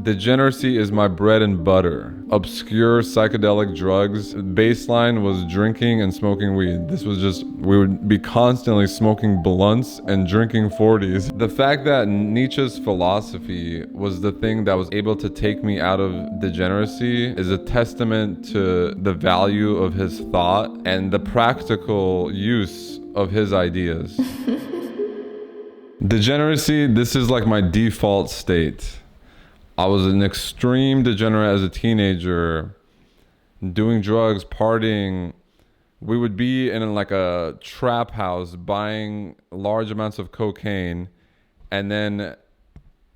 Degeneracy is my bread and butter. Obscure psychedelic drugs. Baseline was drinking and smoking weed. We would be constantly smoking blunts and drinking 40s. The fact that Nietzsche's philosophy was the thing that was able to take me out of degeneracy is a testament to the value of his thought and the practical use of his ideas. Degeneracy, this is like my default state. I was an extreme degenerate as a teenager, doing drugs, partying. We would be in like a trap house buying large amounts of cocaine, and then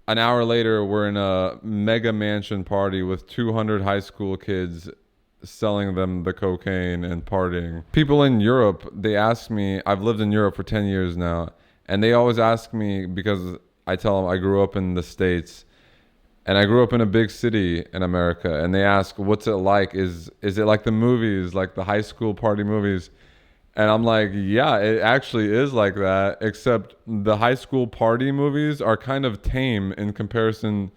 an hour later we're in a mega mansion party with 200 high school kids selling them the cocaine and partying. People in Europe, they ask me, I've lived in Europe for 10 years now, and they always ask me, because I tell them I grew up in the States, and I grew up in a big city in America, and they ask, what's it like? Is it like the movies, like the high school party movies? And I'm like, yeah, it actually is like that, except the high school party movies are kind of tame in comparison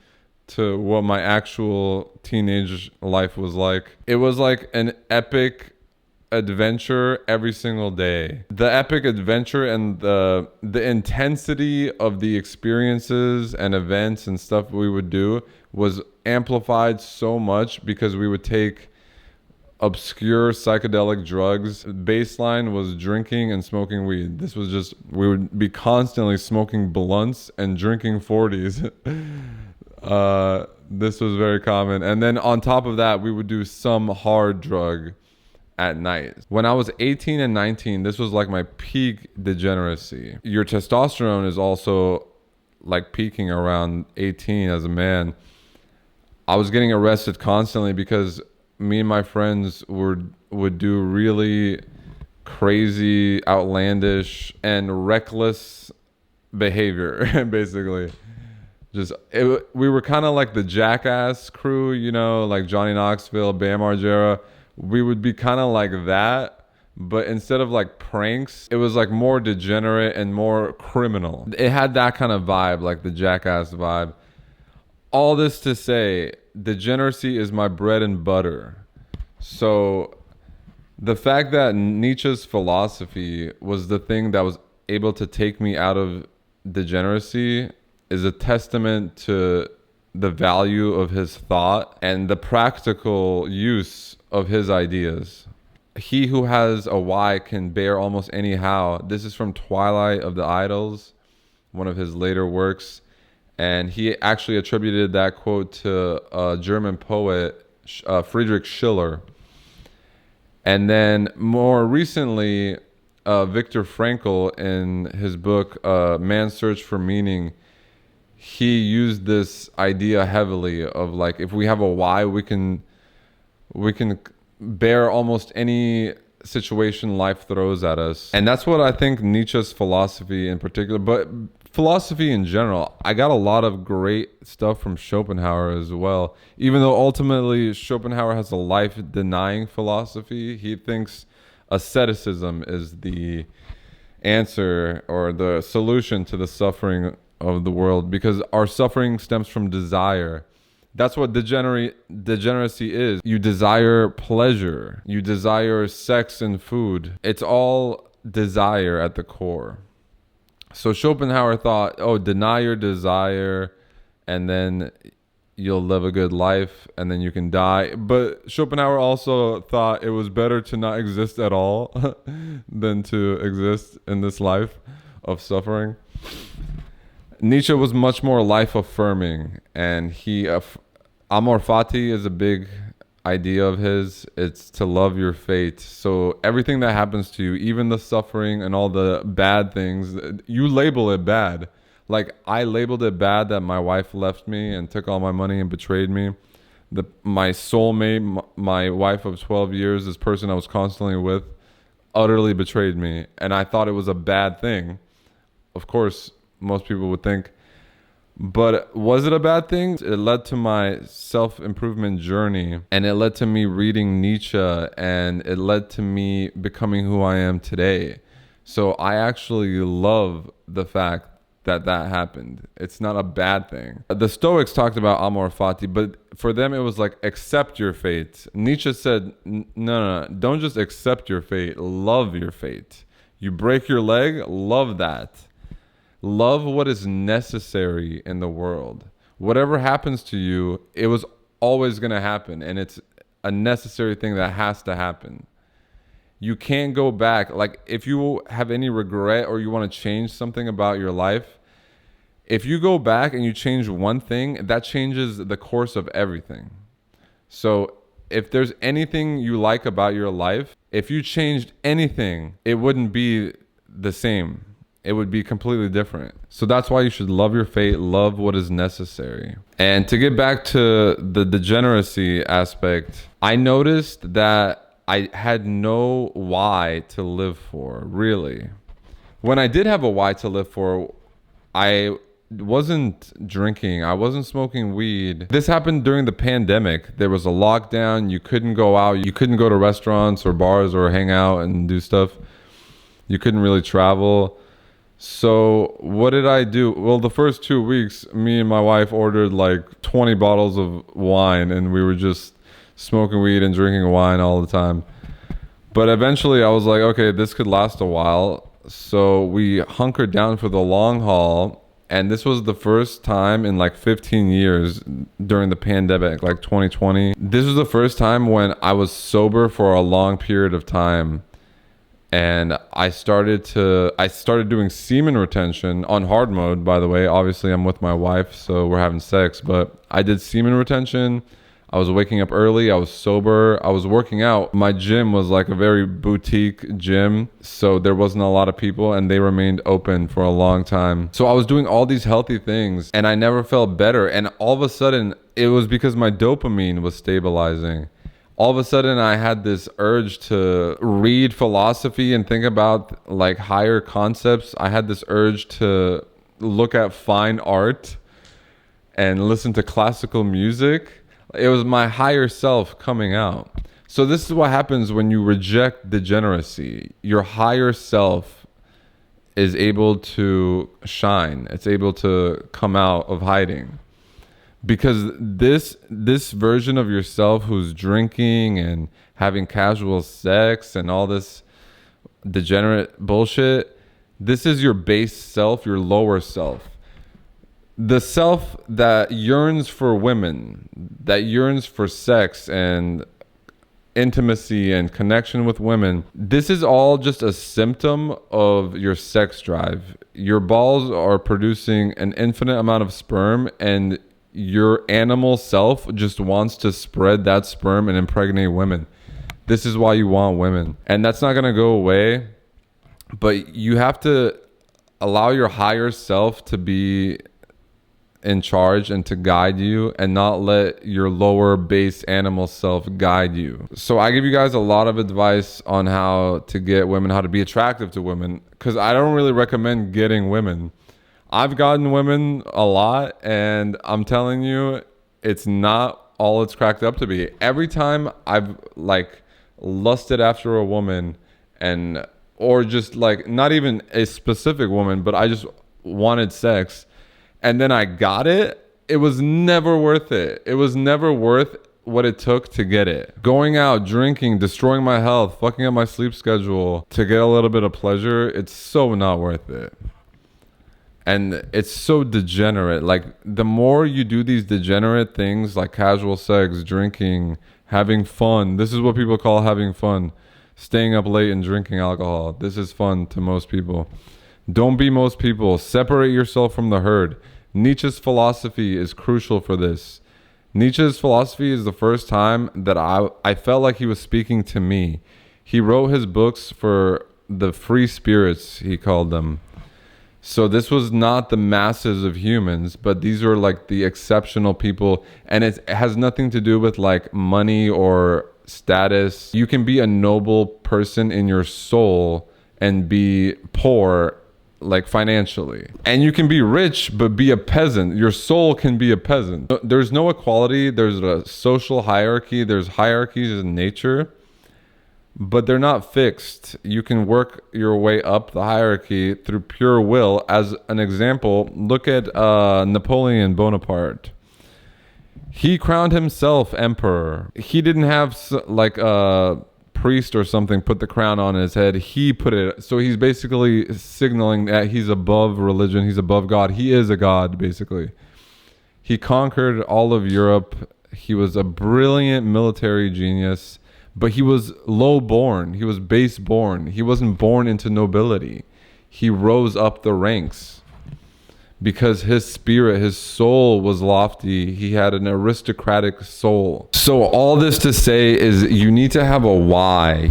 to what my actual teenage life was like. It was like an epic adventure every single day. The epic adventure and the intensity of the experiences and events and stuff we would do was amplified so much because we would take obscure psychedelic drugs. Baseline was drinking and smoking weed. We would be constantly smoking blunts and drinking 40s. This was very common. And then on top of that, we would do some hard drug at night. When I was 18 and 19, this was like my peak degeneracy. Your testosterone is also like peaking around 18 as a man. I was getting arrested constantly because me and my friends would do really crazy, outlandish, and reckless behavior, basically. We were kind of like the Jackass crew, you know, like Johnny Knoxville, Bam Margera. We would be kind of like that, but instead of like pranks, it was like more degenerate and more criminal. It had that kind of vibe, like the Jackass vibe. All this to say, degeneracy is my bread and butter. So the fact that Nietzsche's philosophy was the thing that was able to take me out of degeneracy is a testament to the value of his thought and the practical use of his ideas. He who has a why can bear almost any how. This is from Twilight of the Idols, one of his later works. And he actually attributed that quote to a German poet, Friedrich Schiller. And then more recently, Viktor Frankl, in his book, Man's Search for Meaning, he used this idea heavily of like, if we have a why, we can bear almost any situation life throws at us. And that's what I think Nietzsche's philosophy in particular, but philosophy in general, I got a lot of great stuff from Schopenhauer as well. Even though ultimately Schopenhauer has a life-denying philosophy, he thinks asceticism is the answer or the solution to the suffering of the world, because our suffering stems from desire. That's what degeneracy is. You desire pleasure. You desire sex and food. It's all desire at the core. So Schopenhauer thought, deny your desire and then you'll live a good life and then you can die. But Schopenhauer also thought it was better to not exist at all than to exist in this life of suffering. Nietzsche was much more life-affirming, and amor fati is a big idea of his. It's to love your fate. So everything that happens to you, even the suffering and all the bad things, you label it bad. Like I labeled it bad that my wife left me and took all my money and betrayed me. My soulmate, my wife of 12 years, this person I was constantly with, utterly betrayed me. And I thought it was a bad thing. Of course, most people would think. But was it a bad thing? It led to my self-improvement journey, and it led to me reading Nietzsche, and it led to me becoming who I am today. So I actually love the fact that happened. It's not a bad thing. The Stoics talked about amor fati, but for them it was like accept your fate. Nietzsche said, no, don't just accept your fate, love your fate. You break your leg, love that. Love what is necessary in the world. Whatever happens to you, it was always going to happen, and it's a necessary thing that has to happen. You can't go back. Like, if you have any regret or you want to change something about your life, if you go back and you change one thing, that changes the course of everything. So if there's anything you like about your life, if you changed anything, it wouldn't be the same. It would be completely different. So that's why you should love your fate, love what is necessary. And to get back to the degeneracy aspect, I noticed that I had no why to live for, really. When I did have a why to live for, I wasn't drinking. I wasn't smoking weed. This happened during the pandemic. There was a lockdown. You couldn't go out. You couldn't go to restaurants or bars or hang out and do stuff. You couldn't really travel. So what did I do? Well, the first 2 weeks, me and my wife ordered like 20 bottles of wine, and we were just smoking weed and drinking wine all the time. But eventually I was like, okay, this could last a while. So we hunkered down for the long haul. And this was the first time in like 15 years during the pandemic, like 2020. This was the first time when I was sober for a long period of time. And I started doing semen retention on hard mode, by the way. Obviously, I'm with my wife, so we're having sex. But I did semen retention. I was waking up early. I was sober. I was working out. My gym was like a very boutique gym, so there wasn't a lot of people, and they remained open for a long time. So I was doing all these healthy things, and I never felt better. And all of a sudden, it was because my dopamine was stabilizing. All of a sudden, I had this urge to read philosophy and think about like higher concepts. I had this urge to look at fine art and listen to classical music. It was my higher self coming out. So this is what happens when you reject degeneracy. Your higher self is able to shine. It's able to come out of hiding. Because this version of yourself who's drinking and having casual sex and all this degenerate bullshit, this is your base self, your lower self. The self that yearns for women, that yearns for sex and intimacy and connection with women, this is all just a symptom of your sex drive. Your balls are producing an infinite amount of sperm, and your animal self just wants to spread that sperm and impregnate women. This is why you want women. And that's not going to go away, but you have to allow your higher self to be in charge and to guide you, and not let your lower base animal self guide you. So I give you guys a lot of advice on how to get women, how to be attractive to women, because I don't really recommend getting women. I've gotten women a lot, and I'm telling you, it's not all it's cracked up to be. Every time I've like lusted after a woman, and or just like not even a specific woman, but I just wanted sex, and then I got it, it was never worth it. It was never worth what it took to get it. Going out, drinking, destroying my health, fucking up my sleep schedule to get a little bit of pleasure, it's so not worth it. And it's so degenerate. Like, the more you do these degenerate things like casual sex, drinking, having fun. This is what people call having fun. Staying up late and drinking alcohol. This is fun to most people. Don't be most people. Separate yourself from the herd. Nietzsche's philosophy is crucial for this. Nietzsche's philosophy is the first time that I felt like he was speaking to me. He wrote his books for the free spirits, he called them. So this was not the masses of humans, but these are like the exceptional people. And it has nothing to do with like money or status. You can be a noble person in your soul and be poor, like financially. And you can be rich but be a peasant. Your soul can be a peasant. There's no equality. There's a social hierarchy. There's hierarchies in nature. but they're not fixed. You can work your way up the hierarchy through pure will. As an example, look at Napoleon Bonaparte. He crowned himself emperor. He didn't have like a priest or something put the crown on his head. He put it. So he's basically signaling that he's above religion. He's above God. He is a god, basically. He conquered all of Europe. He was a brilliant military genius, but he was low born. He was base born. He wasn't born into nobility. He rose up the ranks because his spirit, his soul was lofty. He had an aristocratic soul. So all this to say is you need to have a why.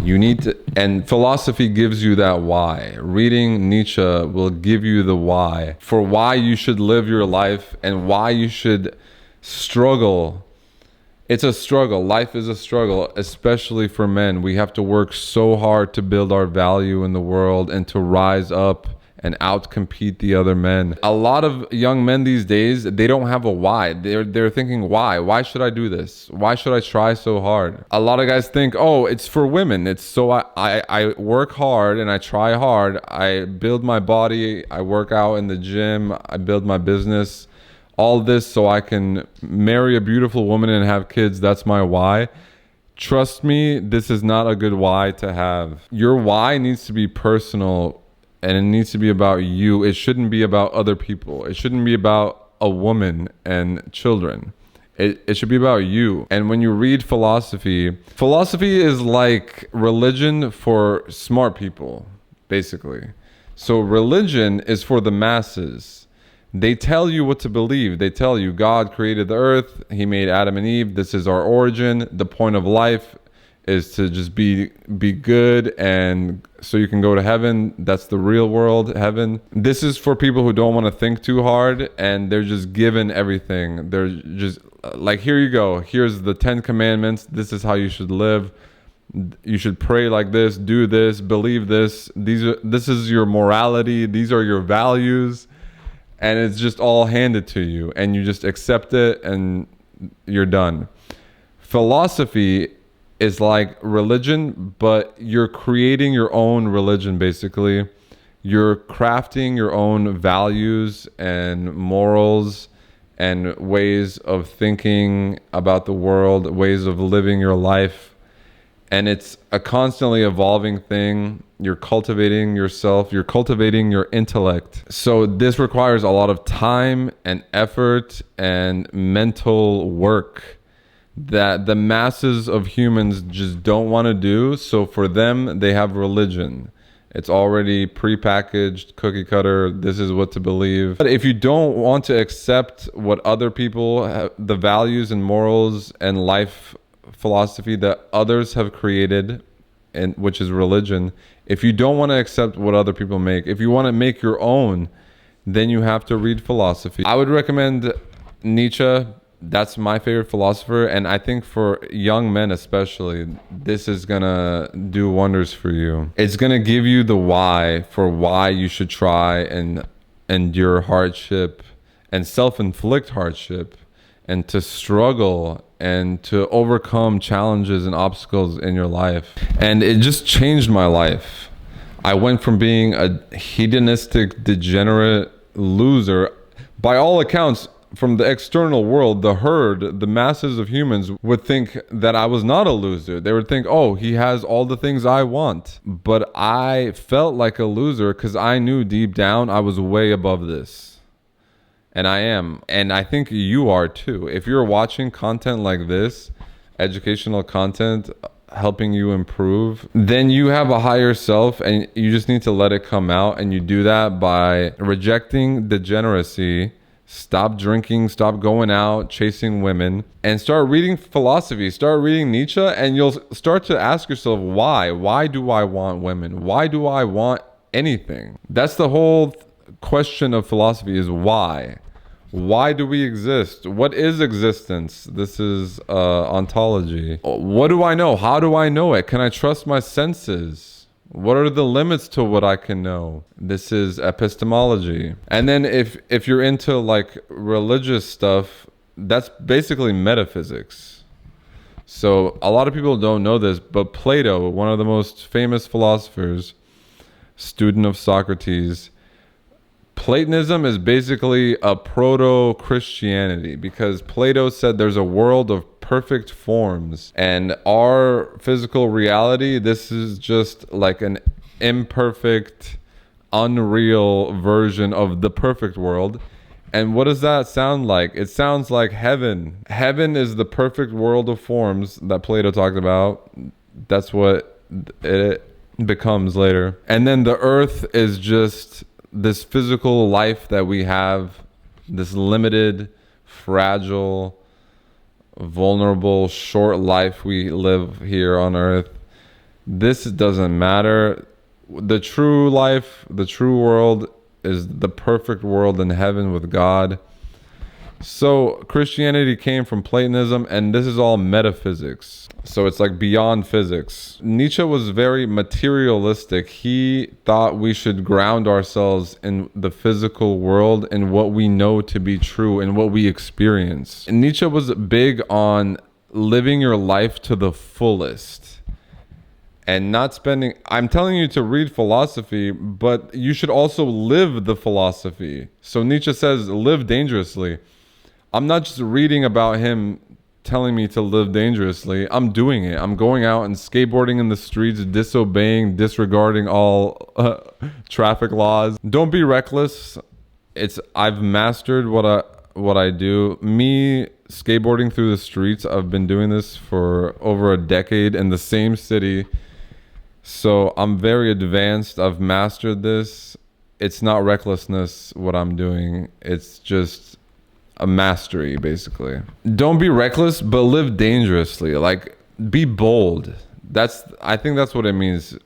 And philosophy gives you that why. Reading Nietzsche will give you the why for why you should live your life and why you should struggle. It's a struggle. Life is a struggle, especially for men. We have to work so hard to build our value in the world and to rise up and outcompete the other men. A lot of young men these days, they don't have a why. They're thinking, why? Why should I do this? Why should I try so hard? A lot of guys think, oh, it's for women. It's so I work hard and I try hard. I build my body. I work out in the gym. I build my business. All this so I can marry a beautiful woman and have kids. That's my why. Trust me, this is not a good why to have. Your why needs to be personal and it needs to be about you. It shouldn't be about other people. It shouldn't be about a woman and children. It should be about you. And when you read philosophy is like religion for smart people, basically. So religion is for the masses. They tell you what to believe. They tell you God created the earth. He made Adam and Eve. This is our origin. The point of life is to just be good, and so you can go to heaven. That's the real world, heaven. This is for people who don't want to think too hard, and they're just given everything. They're just like, here you go. Here's the 10 commandments. This is how you should live. You should pray like this, do this, believe this. This is your morality. These are your values. And it's just all handed to you and you just accept it and you're done. Philosophy is like religion, but you're creating your own religion, basically. You're crafting your own values and morals and ways of thinking about the world, ways of living your life. And it's a constantly evolving thing. You're cultivating yourself. You're cultivating your intellect. So this requires a lot of time and effort and mental work that the masses of humans just don't want to do. So for them, they have religion. It's already prepackaged, cookie cutter. This is what to believe. But if you don't want to accept what other people have, the values and morals and life philosophy that others have created, and which is religion, if you don't want to accept what other people make, if you want to make your own, then you have to read philosophy. I would recommend Nietzsche. That's my favorite philosopher, and I think for young men especially, this is gonna do wonders for you. It's gonna give you the why for why you should try and endure hardship and self-inflict hardship and to struggle and to overcome challenges and obstacles in your life. And it just changed my life. I went from being a hedonistic, degenerate loser. By all accounts, from the external world, the herd, the masses of humans would think that I was not a loser. They would think, oh, he has all the things I want. But I felt like a loser because I knew deep down I was way above this. And I am. And I think you are too. If you're watching content like this, educational content helping you improve, then you have a higher self and you just need to let it come out. And you do that by rejecting degeneracy. Stop drinking, stop going out, chasing women, and start reading philosophy. Start reading Nietzsche, and you'll start to ask yourself, why? Why do I want women? Why do I want anything? That's the whole question of philosophy, is why? Why do we exist? What is existence? This is ontology. What do I know? How do I know it? Can I trust my senses? What are the limits to what I can know? This is epistemology. And then if you're into like religious stuff, that's basically metaphysics. So a lot of people don't know this, but Plato, one of the most famous philosophers, student of Socrates, Platonism is basically a proto-Christianity, because Plato said there's a world of perfect forms, and our physical reality, this is just like an imperfect, unreal version of the perfect world. And what does that sound like? It sounds like heaven. Heaven is the perfect world of forms that Plato talked about. That's what it becomes later. And then the earth is just this physical life that we have, this limited, fragile, vulnerable, short life we live here on earth. This doesn't matter. The true life, the true world is the perfect world in heaven with God. So Christianity came from Platonism, and this is all metaphysics. So it's like beyond physics. Nietzsche was very materialistic. He thought we should ground ourselves in the physical world and what we know to be true and what we experience. And Nietzsche was big on living your life to the fullest and not spending... I'm telling you to read philosophy, but you should also live the philosophy. So Nietzsche says, live dangerously. I'm not just reading about him telling me to live dangerously. I'm doing it. I'm going out and skateboarding in the streets, disobeying, disregarding all traffic laws. Don't be reckless. I've mastered what I do. Me skateboarding through the streets, I've been doing this for over a decade in the same city. So I'm very advanced. I've mastered this. It's not recklessness what I'm doing. It's just a mastery, basically. Don't be reckless, but live dangerously. Like, be bold. I think that's what it means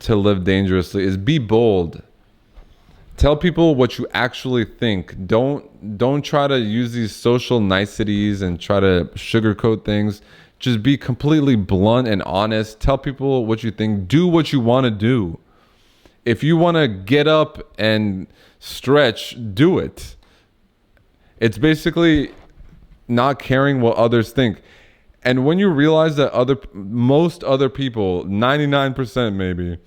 to live dangerously, is be bold. Tell people what you actually think. Don't try to use these social niceties and try to sugarcoat things. Just be completely blunt and honest. Tell people what you think. Do what you want to do. If you want to get up and stretch, do it. It's basically not caring what others think. And when you realize that most other people, 99% maybe,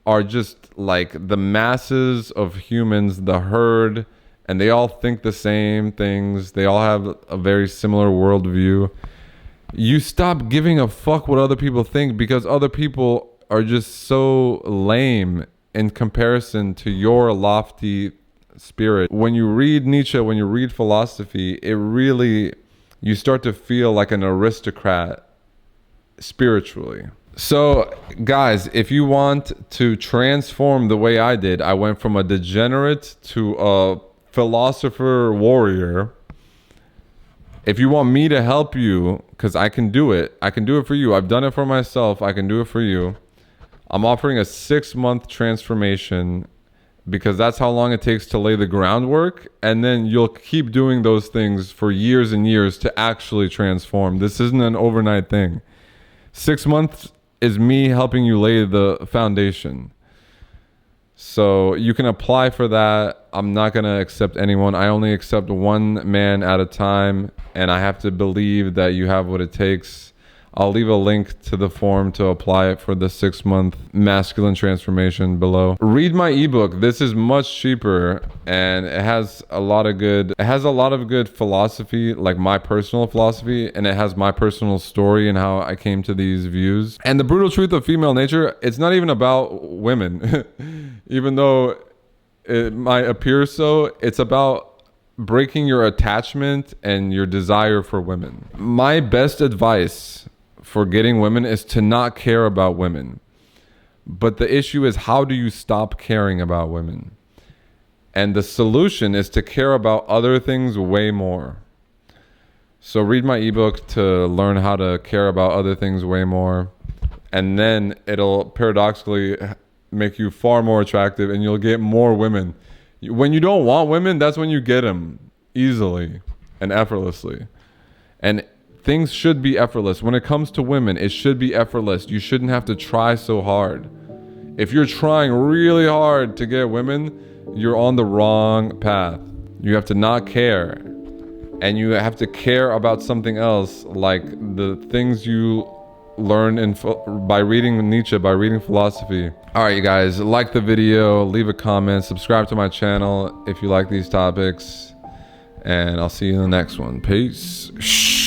are just like the masses of humans, the herd, and they all think the same things. They all have a very similar worldview. You stop giving a fuck what other people think, because other people are just so lame in comparison to your lofty spirit. When you read Nietzsche, when you read philosophy, you start to feel like an aristocrat spiritually. So guys, if you want to transform the way I did, I went from a degenerate to a philosopher warrior. If you want me to help you, because I can do it for you. I've done it for myself. I can do it for you. I'm offering a 6-month transformation, because that's how long it takes to lay the groundwork, and then you'll keep doing those things for years and years to actually transform. This isn't an overnight thing. 6 months is me helping you lay the foundation. So you can apply for that. I'm not going to accept anyone. I only accept one man at a time, and I have to believe that you have what it takes. I'll leave a link to the form to apply it for the 6-month masculine transformation below. Read my ebook. This is much cheaper, and it has a lot of good philosophy, like my personal philosophy, and it has my personal story and how I came to these views. And the brutal truth of female nature, it's not even about women. Even though it might appear so, it's about breaking your attachment and your desire for women. My best advice for getting women is to not care about women. But the issue is, how do you stop caring about women? And the solution is to care about other things way more. So read my ebook to learn how to care about other things way more. And then it'll paradoxically make you far more attractive, and you'll get more women. When you don't want women, that's when you get them easily and effortlessly. And things should be effortless. When it comes to women, it should be effortless. You shouldn't have to try so hard. If you're trying really hard to get women, you're on the wrong path. You have to not care and you have to care about something else, like the things you learn by reading Nietzsche, by reading philosophy. All right, you guys, like the video, leave a comment, subscribe to my channel if you like these topics, and I'll see you in the next one. Peace.